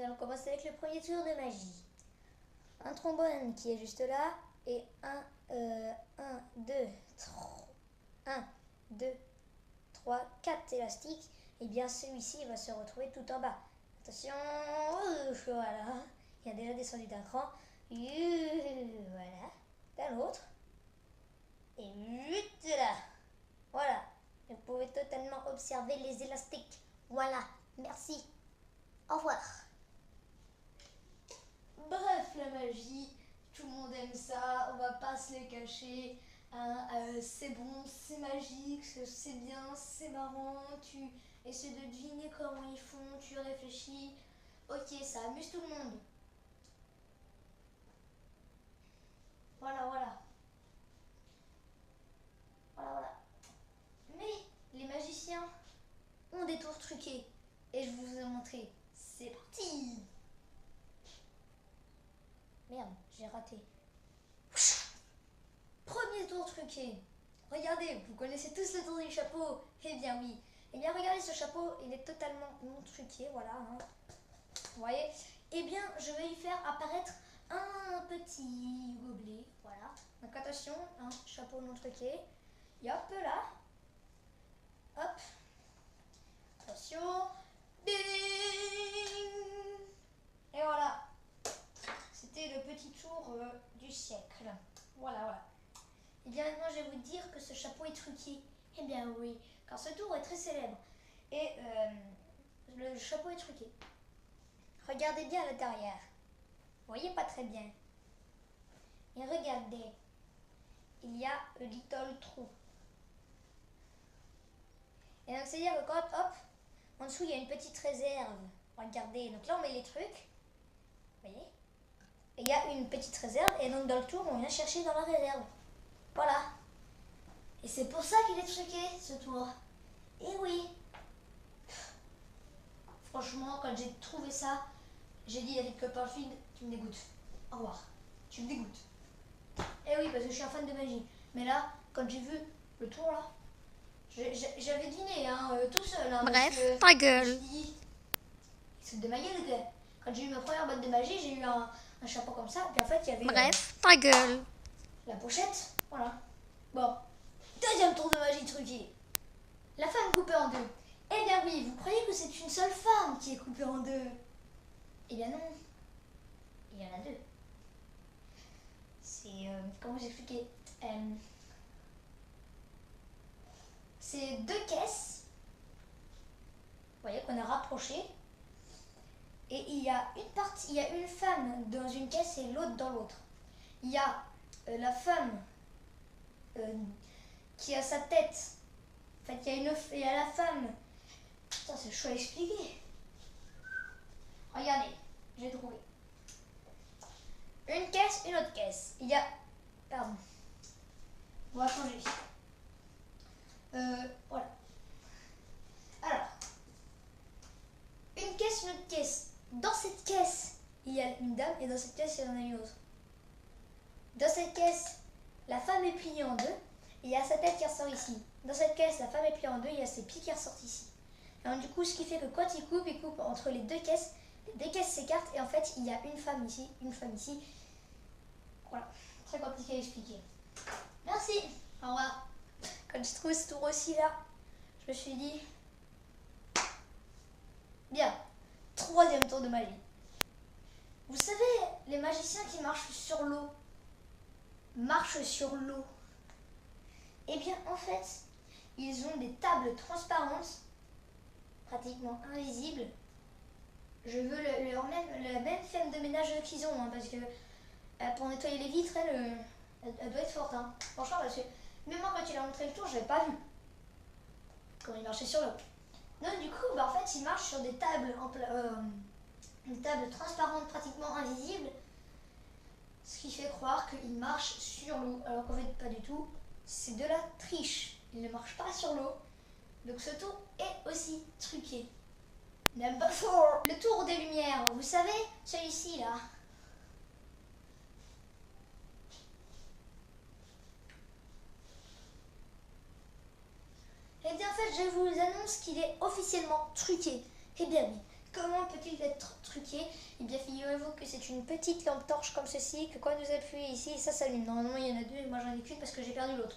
allons commencer avec le premier tour de magie. Un trombone qui est juste là et 4 élastiques. Et bien celui-ci va se retrouver tout en bas. Attention, voilà, il a déjà descendu d'un cran. Voilà, d'un autre. Et là, voilà. Vous pouvez totalement observer les élastiques. Voilà, merci. Au revoir. Bref, la magie, tout le monde aime ça, on va pas se le cacher. C'est bon, c'est magique, c'est bien, c'est marrant, tu essaies de deviner comment ils font, tu réfléchis. Ok, ça amuse tout le monde. Voilà, voilà. Voilà, voilà. Mais les magiciens ont des tours truqués. Et je vous ai montré. C'est parti! Merde, j'ai raté. Premier tour truqué. Regardez, vous connaissez tous le tour du chapeau. Eh bien oui. Eh bien regardez ce chapeau, il est totalement non truqué, voilà. Hein. Vous voyez? Eh bien je vais y faire apparaître un petit gobelet, voilà. Donc attention, un chapeau non truqué. Et hop là. Hop. Attention. Ding! Et voilà. C'était le petit tour du siècle. Voilà, voilà. Et bien maintenant, je vais vous dire que ce chapeau est truqué. Eh bien oui, car ce tour est très célèbre. Et le chapeau est truqué. Regardez bien à l'intérieur. Vous voyez pas très bien. Et regardez. Il y a un little trou. Et donc c'est-à-dire que quand, hop, en dessous, il y a une petite réserve. Regardez, donc là, on met les trucs. Vous voyez? Et il y a une petite réserve. Et donc dans le tour, on vient chercher dans la réserve. Voilà. Et c'est pour ça qu'il est truqué, ce tour. Et oui. Franchement, quand j'ai trouvé ça, j'ai dit à David Copperfield, tu me dégoûtes. Au revoir. Tu me dégoûtes. Et oui, parce que je suis un fan de magie. Mais là, quand j'ai vu le tour là, j'avais dîné tout seul. Hein, Bref, ta gueule. Je me suis dit, c'est de ma gueule, quoi. Quand j'ai eu ma première boîte de magie, j'ai eu un chapeau comme ça. Puis en fait, il y avait Bref, ta gueule. la pochette. Voilà. Bon. Deuxième tour de magie truqué. La femme coupée en deux. Eh bien oui, vous croyez que c'est une seule femme qui est coupée en deux? Eh bien non. Il y en a deux. C'est... comment vous expliquer c'est deux caisses. Vous voyez qu'on a rapproché. Et il y a une partie, il y a une femme dans une caisse et l'autre dans l'autre. Il y a la femme qui a sa tête. En fait, il y a la femme. Putain, c'est chaud à expliquer. Regardez, j'ai trouvé. Une caisse, une autre caisse. Il y a... Pardon. On va changer. Voilà. Alors. Une caisse, une autre caisse. Dans cette caisse, il y a une dame et dans cette caisse, il y en a une autre. Dans cette caisse, la femme est pliée en deux et il y a sa tête qui ressort ici. Dans cette caisse, la femme est pliée en deux et il y a ses pieds qui ressortent ici. Alors du coup, ce qui fait que quand il coupe entre les deux caisses s'écartent et en fait, il y a une femme ici, une femme ici. Voilà, très compliqué à expliquer. Merci, au revoir. Quand j'ai trouvé ce tour aussi là, je me suis dit... Bien, troisième tour de magie. Vous savez, les magiciens qui marchent sur l'eau, eh bien en fait, ils ont des tables transparentes, pratiquement invisibles. Je veux la même femme de ménage qu'ils ont, hein, parce que pour nettoyer les vitres, elle doit être forte. Hein. Franchement, parce que même moi, quand il a montré le tour, je n'avais pas vu quand il marchait sur l'eau. Donc du coup, en fait, il marche sur des tables, une table transparente, pratiquement invisible, ce qui fait croire qu'il marche sur l'eau, alors qu'en fait, pas du tout. C'est de la triche. Il ne marche pas sur l'eau. Donc ce tour est aussi truqué. Number 4. Le tour des lumières. Vous savez, celui-ci là. Eh bien en fait, je vous annonce qu'il est officiellement truqué. Eh bien oui, Comment peut-il être truqué? Eh bien, figurez-vous que c'est une Petite lampe torche comme ceci, que quand nous appuyons ici, ça s'allume. Normalement, il y en a deux, et moi j'en ai qu'une parce que j'ai perdu l'autre.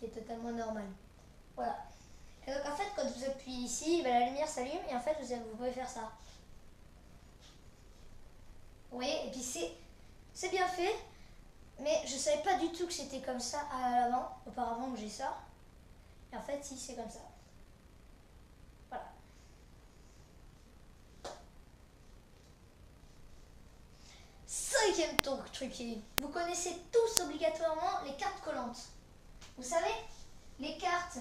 qui est totalement normale. Voilà. Et donc, en fait, quand vous appuyez ici, ben, la lumière s'allume et en fait, vous pouvez faire ça. Vous voyez? Et puis, c'est bien fait, mais je savais pas du tout que c'était comme ça à l'avant, auparavant que j'ai ça. Et en fait, si, c'est comme ça. Voilà. Cinquième tour truqué. Vous connaissez tous obligatoirement les cartes collantes. Vous savez, les cartes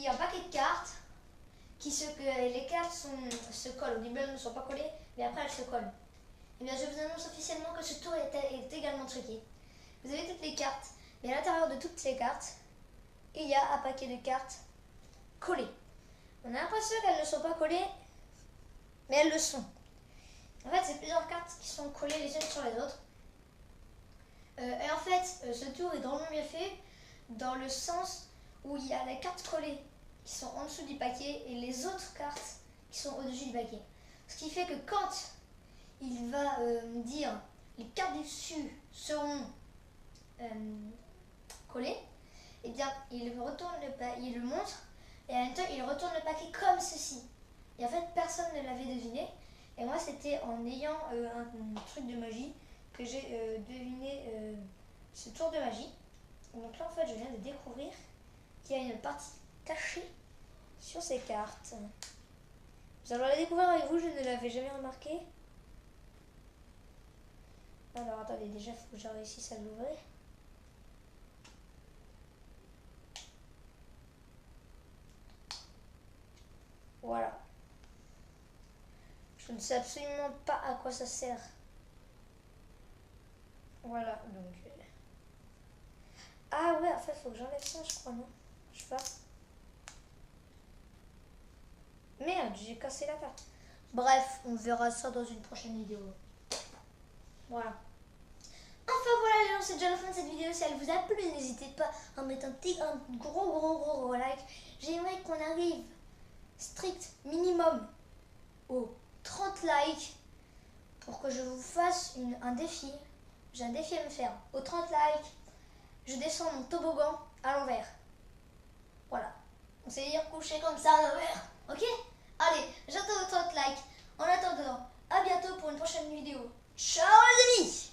un paquet de cartes les cartes se collent. Au début, elles ne sont pas collées, mais après, elles se collent. Et bien, je vous annonce officiellement que ce tour est également truqué. Vous avez toutes les cartes, mais à l'intérieur de toutes ces cartes, il y a un paquet de cartes collées. On a l'impression qu'elles ne sont pas collées, mais elles le sont. En fait, c'est plusieurs cartes qui sont collées les unes sur les autres. Et en fait, ce tour est drôlement bien fait dans le sens où il y a les cartes collées qui sont en dessous du paquet et les autres cartes qui sont au-dessus du paquet. Ce qui fait que quand il va dire les cartes du dessus seront collées, et bien il le montre et en même temps il retourne le paquet comme ceci. Et en fait personne ne l'avait deviné. Et moi c'était en ayant un truc de magie que j'ai deviné ce tour de magie. Donc là en fait je viens de découvrir qu'il y a une partie cachée sur ces cartes. Vous allez la découvrir avec vous, je ne l'avais jamais remarqué. Alors attendez, déjà il faut que je réussisse à l'ouvrir. Voilà. Je ne sais absolument pas à quoi ça sert. Voilà, donc... Ah ouais, en fait, il faut que j'enlève ça, je crois, non? Je sais pas. Merde, j'ai cassé la carte. Bref, on verra ça dans une prochaine vidéo. Voilà. Enfin voilà les gens, c'est déjà la fin de cette vidéo. Si elle vous a plu, n'hésitez pas à mettre un gros like. J'aimerais qu'on arrive strict minimum aux 30 likes pour que je vous fasse un défi. J'ai un défi à me faire. Aux 30 likes, je descends mon toboggan à l'envers. Voilà. On s'est dire coucher comme ça à l'envers. Ok? Allez, j'attends vos 30 likes. En attendant, à bientôt pour une prochaine vidéo. Ciao les amis!